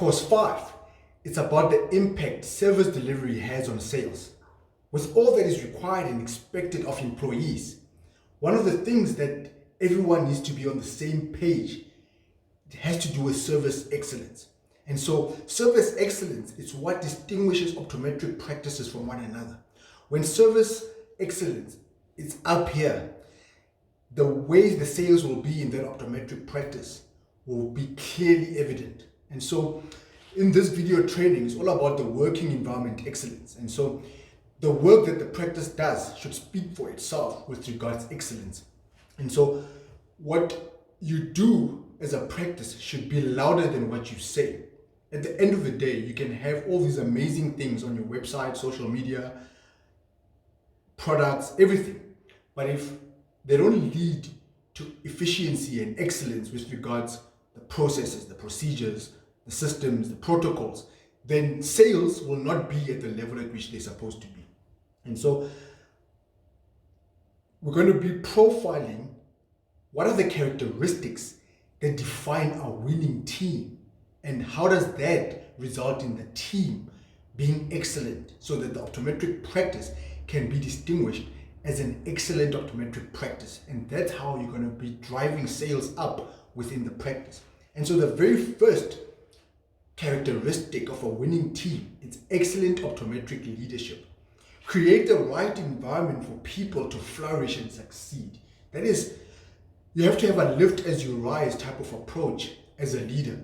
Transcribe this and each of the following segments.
Course 5, it's about the impact service delivery has on sales. With all that is required and expected of employees, one of the things that everyone needs to be on the same page, it has to do with service excellence. And so service excellence is what distinguishes optometric practices from one another. When service excellence is up here, the way the sales will be in that optometric practice will be clearly evident. And so in this video training, it's all about the working environment excellence. And so the work that the practice does should speak for itself with regards to excellence. And so what you do as a practice should be louder than what you say. At the end of the day, you can have all these amazing things on your website, social media, products, everything. But if they don't lead to efficiency and excellence with regards the processes, the procedures, the systems, the protocols, then sales will not be at the level at which they're supposed to be. And so we're going to be profiling what are the characteristics that define a winning team, and how does that result in the team being excellent so that the optometric practice can be distinguished as an excellent optometric practice. And that's how you're going to be driving sales up within the practice. And so the very first characteristic of a winning team is excellent optometric leadership. Create the right environment for people to flourish and succeed. That is, you have to have a lift as you rise type of approach as a leader.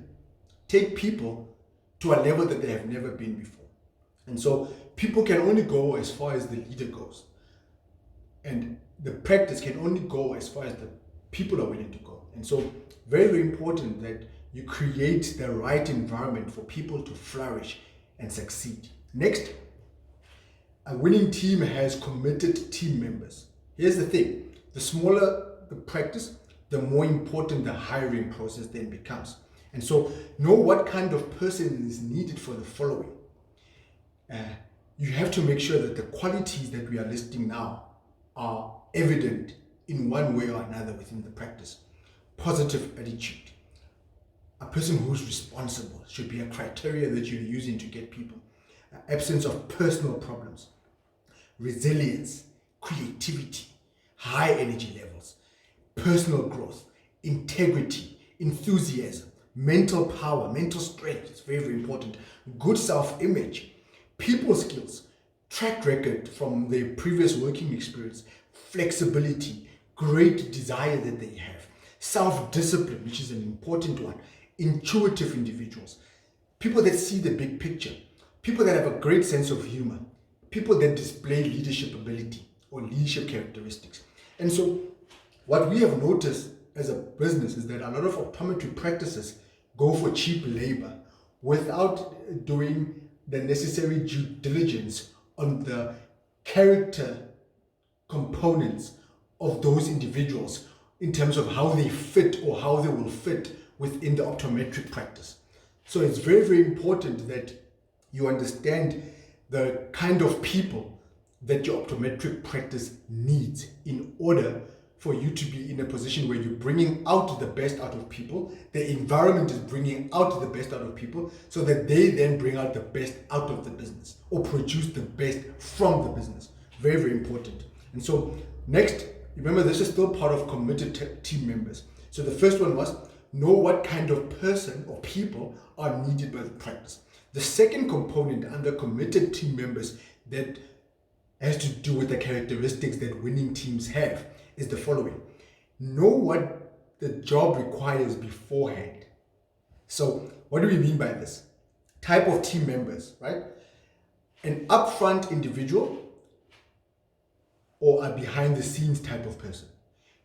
Take people to a level that they have never been before. And so people can only go as far as the leader goes. And the practice can only go as far as the people are willing to go. And so very, very important that you create the right environment for people to flourish and succeed. Next, a winning team has committed team members. Here's the thing, the smaller the practice, the more important the hiring process then becomes. And so know what kind of person is needed for the following. You have to make sure that the qualities that we are listing now are evident in one way or another within the practice. Positive attitude. A person who's responsible should be a criteria that you're using to get people. Absence of personal problems. Resilience, creativity, high energy levels, personal growth, integrity, enthusiasm, mental power, mental strength, it's very, very important, good self-image, people skills, track record from their previous working experience, flexibility, great desire that they have, self-discipline, which is an important one, intuitive individuals, people that see the big picture, people that have a great sense of humor, people that display leadership ability or leadership characteristics. And so what we have noticed as a business is that a lot of optometry practices go for cheap labor without doing the necessary due diligence on the character components of those individuals in terms of how they fit or how they will fit within the optometric practice. So it's very, very important that you understand the kind of people that your optometric practice needs in order for you to be in a position where you're bringing out the best out of people, the environment is bringing out the best out of people, so that they then bring out the best out of the business or produce the best from the business. Very, very important. And so next, remember this is still part of committed team members. So the first one was know what kind of person or people are needed by the practice. The second component under committed team members that has to do with the characteristics that winning teams have is the following. Know what the job requires beforehand. So what do we mean by this? Type of team members, right? An upfront individual or a behind the scenes type of person?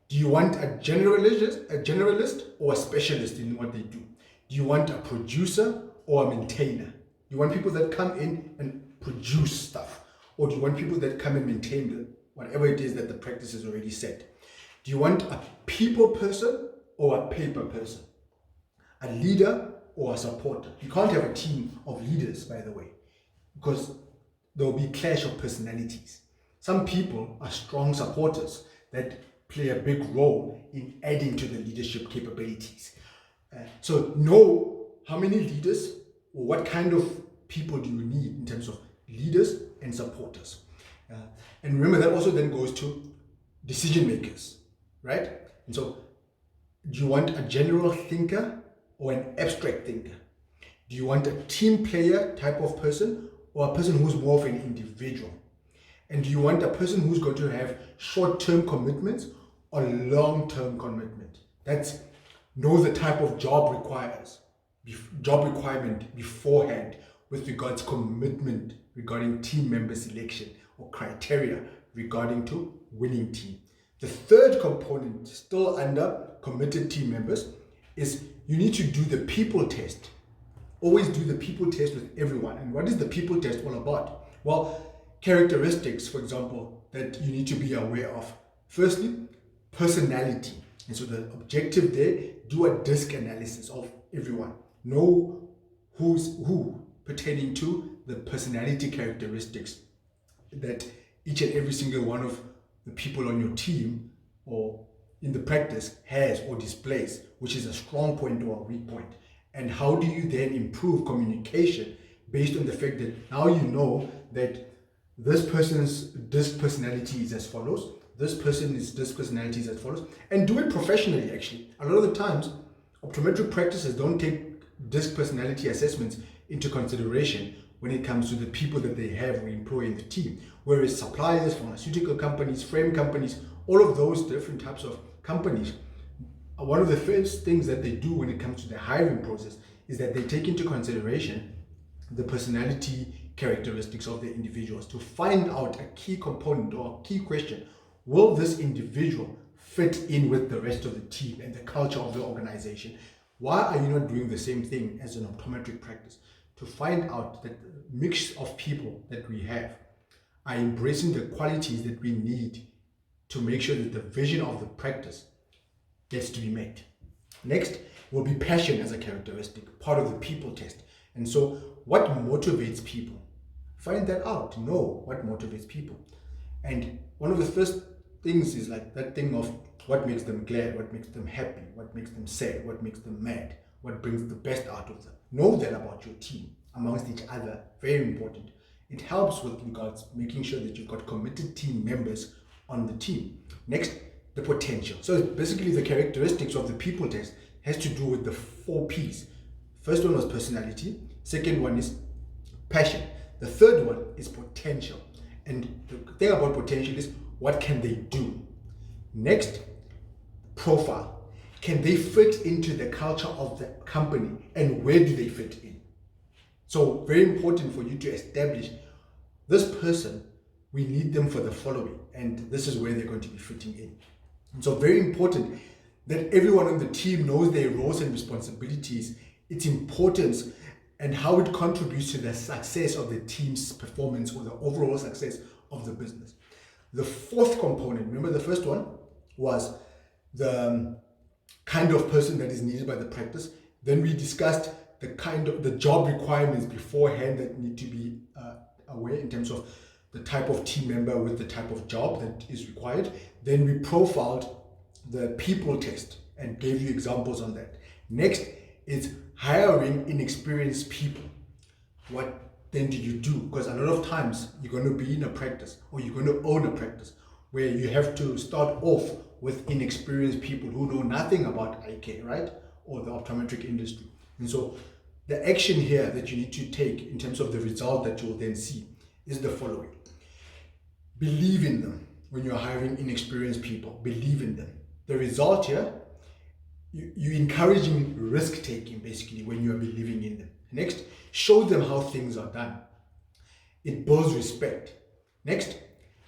Do you want a generalist or a specialist in what they do? Do you want a producer or a maintainer? You want people that come in and produce stuff, or do you want people that come and maintain whatever it is that the practice has already set? Do you want a people person or a paper person? A leader or a supporter? You can't have a team of leaders, by the way, because there will be clash of personalities. Some people are strong supporters that play a big role in adding to the leadership capabilities. So know how many leaders or what kind of people do you need in terms of leaders and supporters? And remember, that also then goes to decision makers, right? And so, do you want a general thinker or an abstract thinker? Do you want a team player type of person or a person who's more of an individual? And do you want a person who's going to have short-term commitments or long-term commitment? That's know the type of job requirement beforehand with regards commitment regarding team member selection or criteria regarding to winning team. The third component, still under committed team members, is you need to do the people test. Always do the people test with everyone. And what is the people test all about? Well, characteristics, for example, that you need to be aware of. Firstly, personality. And so the objective there, do a DISC analysis of everyone. Know who's who pertaining to the personality characteristics that each and every single one of the people on your team or in the practice has or displays, which is a strong point or a weak point. And how do you then improve communication based on the fact that now you know that this person's DISC personality is as follows, this person's DISC personality is as follows, and do it professionally actually. A lot of the times, optometric practices don't take DISC personality assessments into consideration when it comes to the people that they have or employ in the team. Whereas suppliers, pharmaceutical companies, frame companies, all of those different types of companies, one of the first things that they do when it comes to the hiring process is that they take into consideration the personality characteristics of the individuals to find out a key component or a key question. Will this individual fit in with the rest of the team and the culture of the organization? Why are you not doing the same thing as an optometric practice? To find out that the mix of people that we have are embracing the qualities that we need to make sure that the vision of the practice gets to be met. Next will be passion as a characteristic, part of the people test. And so what motivates people? Find that out. Know what motivates people. And one of the first things is like that thing of what makes them glad, what makes them happy, what makes them sad, what makes them mad, what brings the best out of them. Know that about your team amongst each other. Very important. It helps with regards making sure that you've got committed team members on the team. Next, the potential. So basically the characteristics of the people test has to do with the 4 P's. First one was personality. Second one is passion. The third one is potential. And the thing about potential is what can they do? Next, profile. Can they fit into the culture of the company and where do they fit in? So very important for you to establish this person, we need them for the following, and this is where they're going to be fitting in. And so very important that everyone on the team knows their roles and responsibilities, its importance, and how it contributes to the success of the team's performance or the overall success of the business. The fourth component, remember the first one was the kind of person that is needed by the practice. Then we discussed the job requirements beforehand that need to be aware in terms of the type of team member with the type of job that is required. Then we profiled the people test and gave you examples on that. Next is hiring inexperienced people. What then do you do? Because a lot of times you're going to be in a practice or you're going to own a practice where you have to start off with inexperienced people who know nothing about eye care, right? Or the optometric industry. And so the action here that you need to take in terms of the result that you'll then see is the following. Believe in them when you're hiring inexperienced people. Believe in them. The result here, you're encouraging risk-taking basically when you're believing in them. Next, show them how things are done. It builds respect. Next,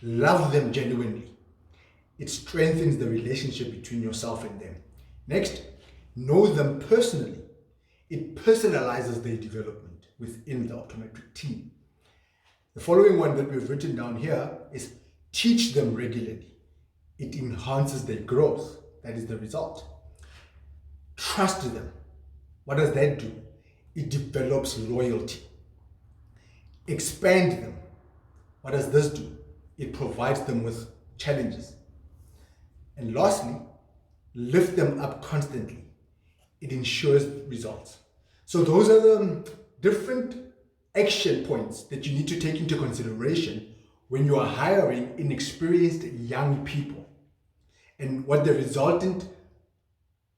love them genuinely. It strengthens the relationship between yourself and them. Next, know them personally. It personalizes their development within the optometric team. The following one that we've written down here is teach them regularly. It enhances their growth. That is the result. Trust them. What does that do? It develops loyalty. Expand them. What does this do? It provides them with challenges. And lastly, lift them up constantly. It ensures results. So those are the different action points that you need to take into consideration when you are hiring inexperienced young people, and what the resultant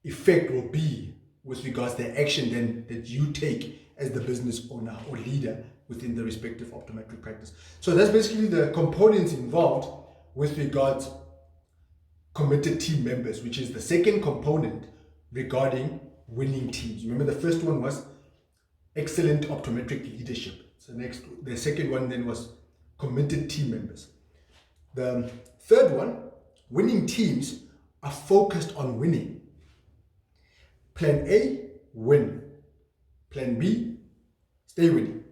effect will be with regards to the action then that you take as the business owner or leader within the respective optometric practice. So that's basically the components involved with regards committed team members, which is the second component regarding winning teams. Remember, the first one was excellent optometric leadership. So the second one then was committed team members. The third one, winning teams are focused on winning. Plan A, win. Plan B, stay winning.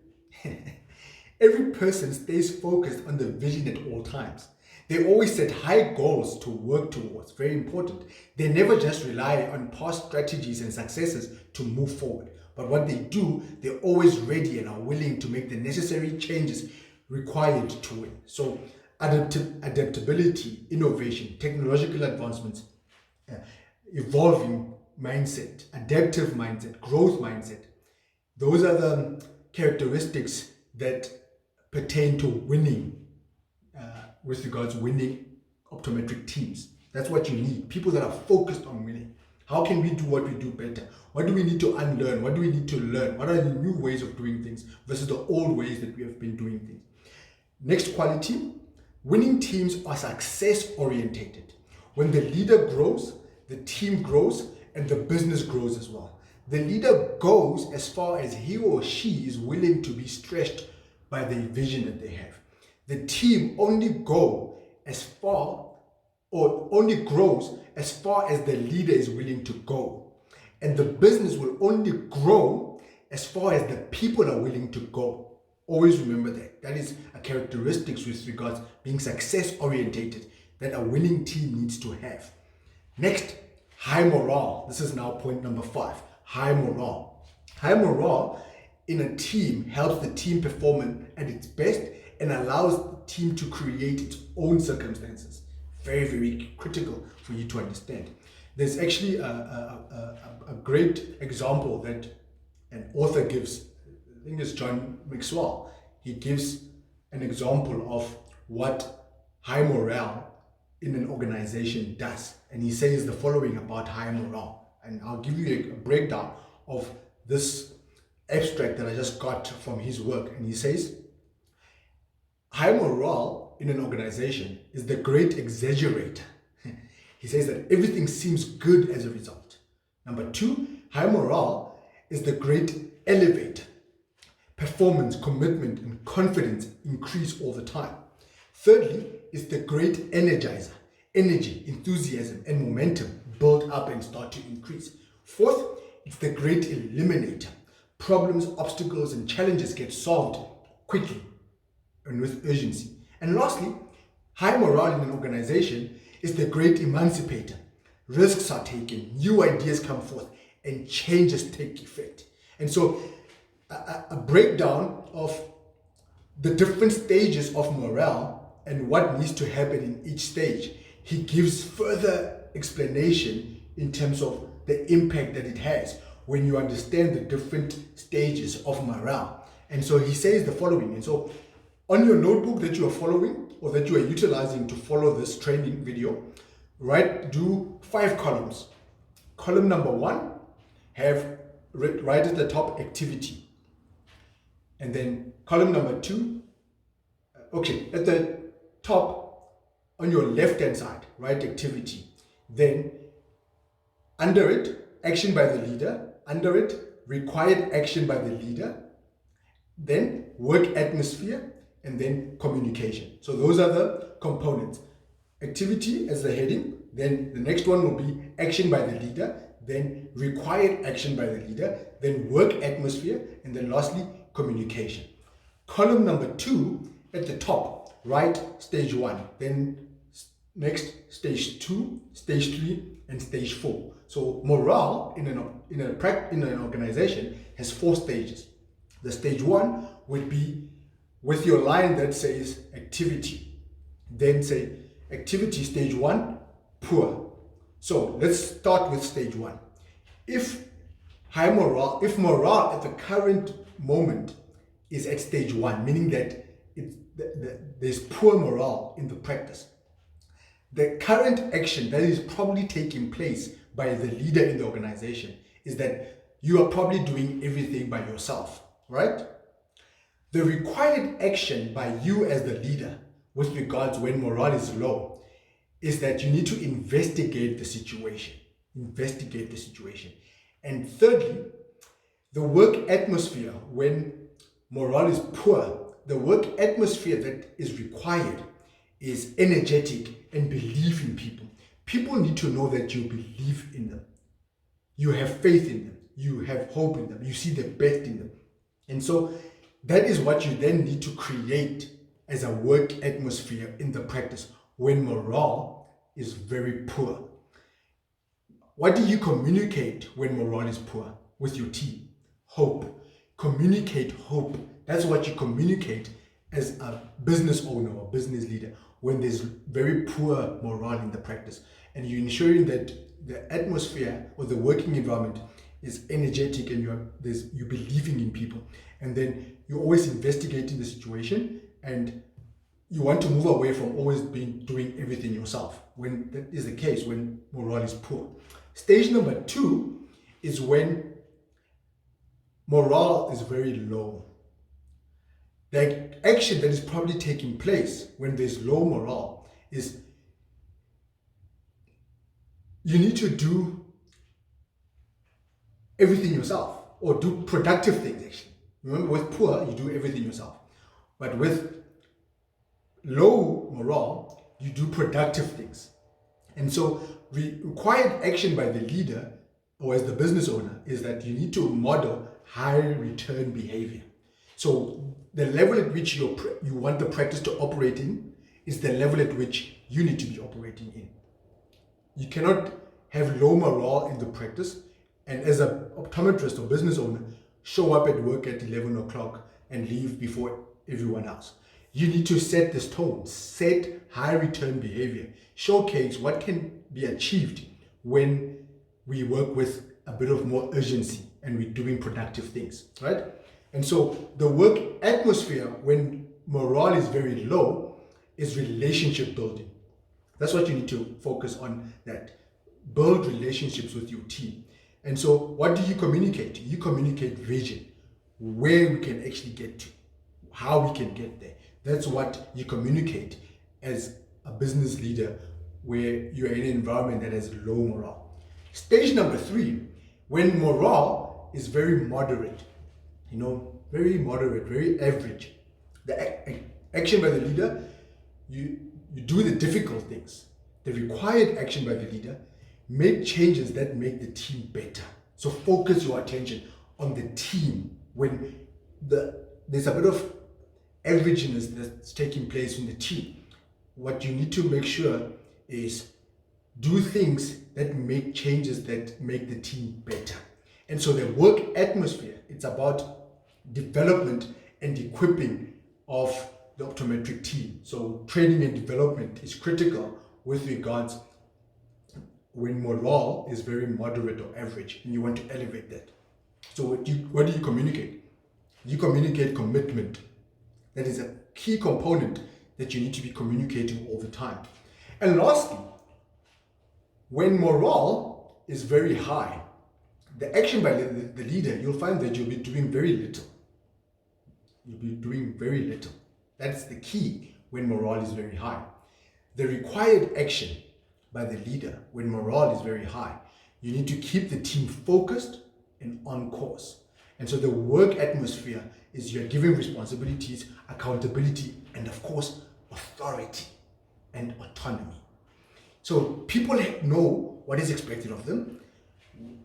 Every person stays focused on the vision at all times. They always set high goals to work towards, very important. They never just rely on past strategies and successes to move forward. But what they do, they're always ready and are willing to make the necessary changes required to win. So adaptability, innovation, technological advancements, evolving mindset, adaptive mindset, growth mindset. Those are the characteristics that pertain to winning with regards to winning optometric teams. That's what you need. People that are focused on winning. How can we do what we do better? What do we need to unlearn? What do we need to learn? What are the new ways of doing things versus the old ways that we have been doing things? Next quality, winning teams are success orientated. When the leader grows, the team grows and the business grows as well. The leader goes as far as he or she is willing to be stretched by the vision that they have. The team only go as far or only grows as far as the leader is willing to go. And the business will only grow as far as the people are willing to go. Always remember that. That is a characteristic with regards being success orientated that a winning team needs to have. Next, high morale. This is now point number 5. High morale. High morale in a team helps the team perform at its best and allows the team to create its own circumstances. Very, very critical for you to understand. There's actually a great example that an author gives. I think it's John Maxwell. He gives an example of what high morale in an organization does. And he says the following about high morale. And I'll give you a breakdown of this abstract that I just got from his work. And he says, high morale in an organization is the great exaggerator. He says that everything seems good as a result. Number 2, high morale is the great elevator. Performance, commitment, and confidence increase all the time. Thirdly, is the great energizer. Energy, enthusiasm, and momentum build up and start to increase. Fourth, it's the great eliminator. Problems, obstacles, and challenges get solved quickly and with urgency. And lastly, high morale in an organization is the great emancipator. Risks are taken, new ideas come forth, and changes take effect. And so a breakdown of the different stages of morale and what needs to happen in each stage. He gives further explanation in terms of the impact that it has when you understand the different stages of morale. And so he says the following. And so on your notebook that you are following or that you are utilizing to follow this training video, do 5 columns. Column number 1, have right at the top activity. And then column number 2, at the top on your left hand side, write activity. Then under it, action by the leader. Under it, required action by the leader. Then work atmosphere, and then communication. So those are the components. Activity as the heading, then the next one will be action by the leader, then required action by the leader, then work atmosphere, and then lastly, communication. Column number 2 at the top, write stage 1, then next stage 2, stage 3, and stage 4. So morale in an organization has 4 stages. The stage 1 would be with your line that says activity. Then say activity stage 1, poor. So let's start with stage 1. If high morale, if morale at the current moment is at stage 1, meaning that there's poor morale in the practice, the current action that is probably taking place by the leader in the organization is that you are probably doing everything by yourself, right? The required action by you as the leader with regards when morale is low is that you need to investigate the situation. Investigate the situation. And thirdly, the work atmosphere when morale is poor, the work atmosphere that is required is energetic and belief in people. People need to know that you believe in them. You have faith in them. You have hope in them. You see the best in them. And so that is what you then need to create as a work atmosphere in the practice when morale is very poor. What do you communicate when morale is poor with your team? Hope. Communicate hope. That's what you communicate as a business owner or business leader when there's very poor morale in the practice. And you're ensuring that the atmosphere or the working environment is energetic and you're believing in people. And then you're always investigating the situation and you want to move away from always doing everything yourself when that is the case, when morale is poor. Stage number 2 is when morale is very low. The action that is probably taking place when there's low morale is you need to do everything yourself or do productive things actually. Remember, with poor, you do everything yourself. But with low morale, you do productive things. And so required action by the leader or as the business owner is that you need to model high return behavior. So the level at which you want the practice to operate in is the level at which you need to be operating in. You cannot have low morale in the practice and as an optometrist or business owner, show up at work at 11 o'clock and leave before everyone else. You need to set this tone, set high return behavior, showcase what can be achieved when we work with a bit of more urgency and we're doing productive things, right? And so the work atmosphere when morale is very low is relationship building. That's what you need to focus on, that build relationships with your team. And so what do you communicate? You communicate vision, where we can actually get to, how we can get there. That's what you communicate as a business leader where you're in an environment that has low morale. Stage number 3, when morale is very moderate, very moderate, very average. The action by the leader, you do the difficult things. The required action by the leader, make changes that make the team better. So focus your attention on the team when there's a bit of averageness that's taking place in the team. What you need to make sure is do things that make changes that make the team better. And so the work atmosphere, it's about development and equipping of the optometric team. So training and development is critical with regards when morale is very moderate or average and you want to elevate that. So what do you communicate? You communicate commitment. That is a key component that you need to be communicating all the time. And lastly, when morale is very high, the action by the leader, you'll find that you'll be doing very little. You'll be doing very little. That's the key when morale is very high. The required action by the leader when morale is very high, you need to keep the team focused and on course. And so the work atmosphere is you're giving responsibilities, accountability, and of course, authority and autonomy. So people know what is expected of them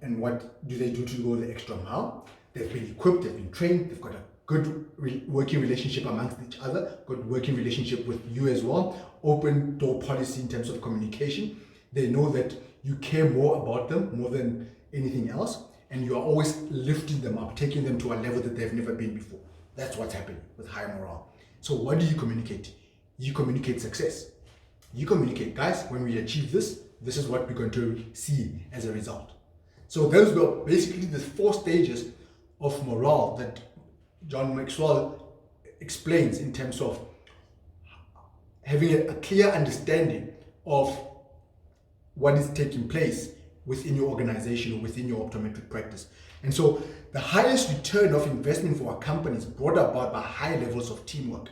and what do they do to go the extra mile. They've been equipped, they've been trained, they've got a good working relationship amongst each other, good working relationship with you as well, open door policy in terms of communication. They know that you care more about them more than anything else, and you are always lifting them up, taking them to a level that they've never been before. That's what's happening with high morale. So what do you communicate? You communicate success. You communicate, guys, when we achieve this, this is what we're going to see as a result. So those were basically the 4 stages of morale that John Maxwell explains in terms of having a clear understanding of what is taking place within your organization or within your optometric practice. And so the highest return of investment for a company is brought about by high levels of teamwork.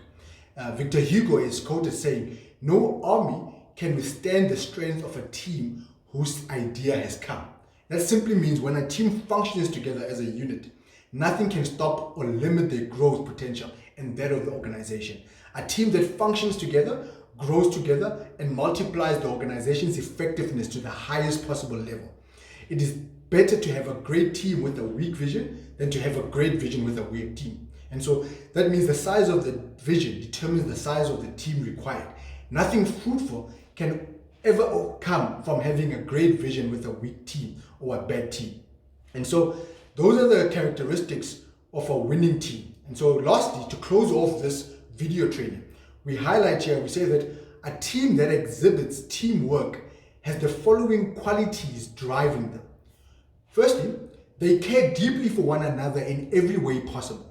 Victor Hugo is quoted saying, "No army can withstand the strength of a team whose idea has come." That simply means when a team functions together as a unit, nothing can stop or limit their growth potential and that of the organization. A team that functions together, grows together, and multiplies the organization's effectiveness to the highest possible level. It is better to have a great team with a weak vision than to have a great vision with a weak team. And so that means the size of the vision determines the size of the team required. Nothing fruitful can ever come from having a great vision with a weak team or a bad team. And so those are the characteristics of a winning team. And so lastly, to close off this video training, we highlight here, we say that a team that exhibits teamwork has the following qualities driving them. Firstly, they care deeply for one another in every way possible.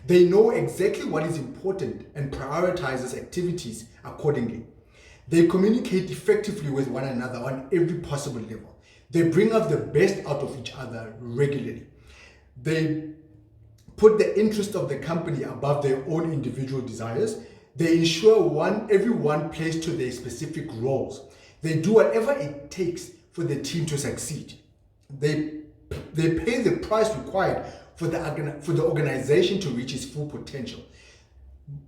They know exactly what is important and prioritizes activities accordingly. They communicate effectively with one another on every possible level. They bring out the best out of each other regularly. They put the interest of the company above their own individual desires. They ensure everyone plays to their specific roles. They do whatever it takes for the team to succeed. They pay the price required for the organization to reach its full potential.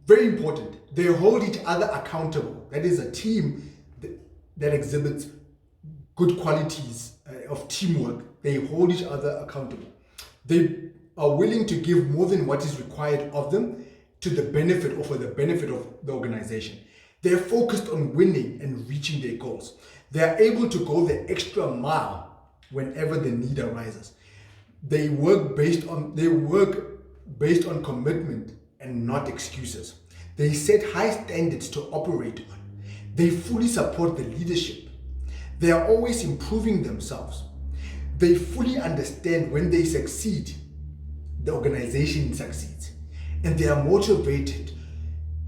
Very important. They hold each other accountable. That is a team that exhibits good qualities of teamwork. They hold each other accountable. They are willing to give more than what is required of them to the benefit or for the benefit of the organization. They are focused on winning and reaching their goals. They are able to go the extra mile whenever the need arises. They work based on commitment and not excuses. They set high standards to operate on. They fully support the leadership. They are always improving themselves. They fully understand when they succeed, the organization succeeds. And they are motivated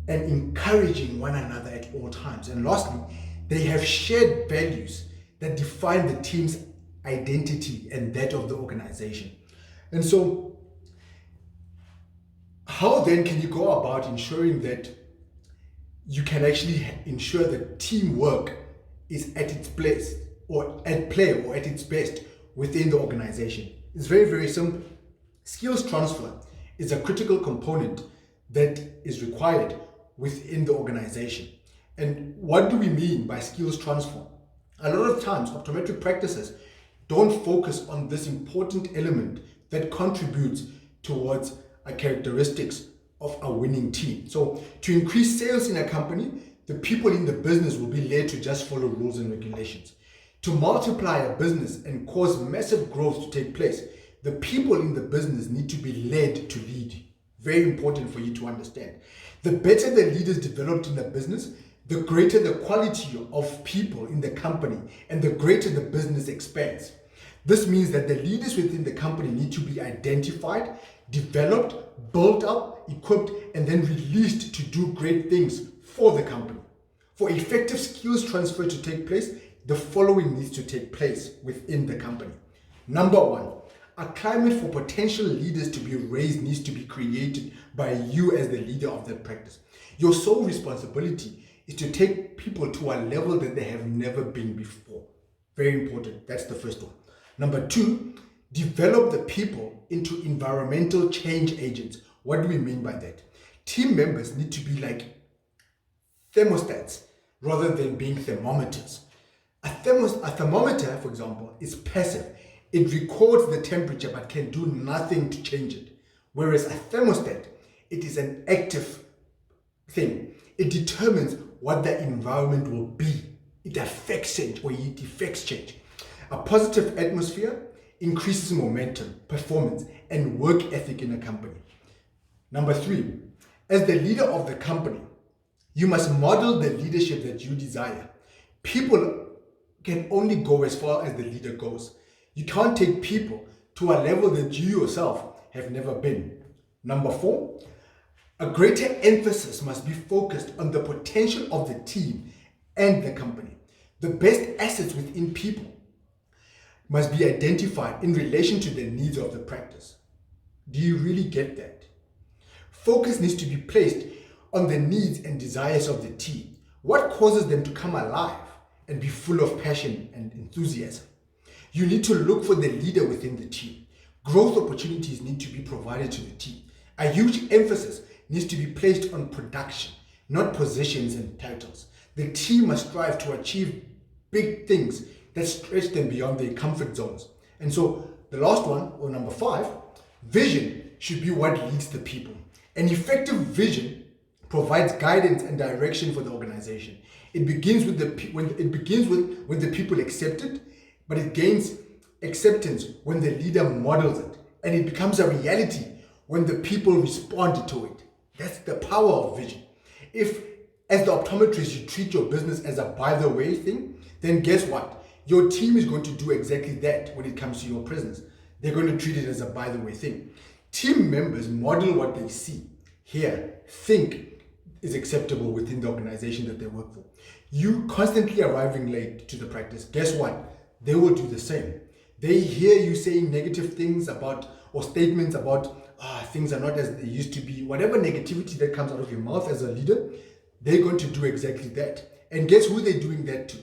and encouraging one another at all times. And lastly, they have shared values that define the team's identity and that of the organization. And so, how then can you go about ensuring that you can actually ensure that teamwork is at its place or at play or at its best within the organization? It's very, very simple. Skills transfer is a critical component that is required within the organization. And what do we mean by skills transfer? A lot of times, optometric practices don't focus on this important element that contributes towards a characteristics of a winning team. So to increase sales in a company, the people in the business will be led to just follow rules and regulations. To multiply a business and cause massive growth to take place, the people in the business need to be led to lead. Very important for you to understand. The better the leaders developed in the business, the greater the quality of people in the company and the greater the business expands. This means that the leaders within the company need to be identified, developed, built up, equipped, and then released to do great things for the company. For effective skills transfer to take place, the following needs to take place within the company. Number one, a climate for potential leaders to be raised needs to be created by you as the leader of that practice. Your sole responsibility is to take people to a level that they have never been before. Very important. That's the first one. Number two, develop the people into environmental change agents. What do we mean by that? Team members need to be like thermostats rather than being thermometers. A thermometer, for example, is passive. It records the temperature but can do nothing to change it. Whereas a thermostat, it is an active thing. It determines what the environment will be. It affects change or it effects change. A positive atmosphere increases momentum, performance, and work ethic in a company. Number three, as the leader of the company, you must model the leadership that you desire. People can only go as far as the leader goes. You can't take people to a level that you yourself have never been. Number 4, a greater emphasis must be focused on the potential of the team and the company. The best assets within people must be identified in relation to the needs of the practice. Do you really get that? Focus needs to be placed on the needs and desires of the team. What causes them to come alive and be full of passion and enthusiasm? You need to look for the leader within the team. Growth opportunities need to be provided to the team. A huge emphasis needs to be placed on production, not positions and titles. The team must strive to achieve big things that stretch them beyond their comfort zones. And so the last one, or number 5, vision should be what leads the people. An effective vision provides guidance and direction for the organization. It begins with when the people accept it, but it gains acceptance when the leader models it, and it becomes a reality when the people respond to it. That's the power of vision. If, as the optometrist, you treat your business as a by-the-way thing, then guess what? Your team is going to do exactly that when it comes to your business. They're going to treat it as a by-the-way thing. Team members model what they see, hear, think is acceptable within the organization that they work for. You constantly arriving late to the practice, guess what? They will do the same. They hear you saying negative things about, or statements about, things are not as they used to be. Whatever negativity that comes out of your mouth as a leader, they're going to do exactly that. And guess who they're doing that to?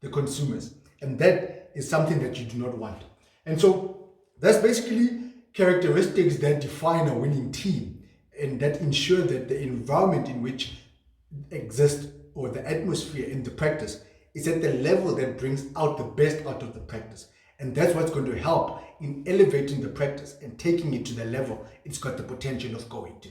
The consumers. And that is something that you do not want. And so that's basically characteristics that define a winning team and that ensure that the environment in which exists, or the atmosphere in the practice, is at the level that brings out the best out of the practice. And that's what's going to help in elevating the practice and taking it to the level it's got the potential of going to.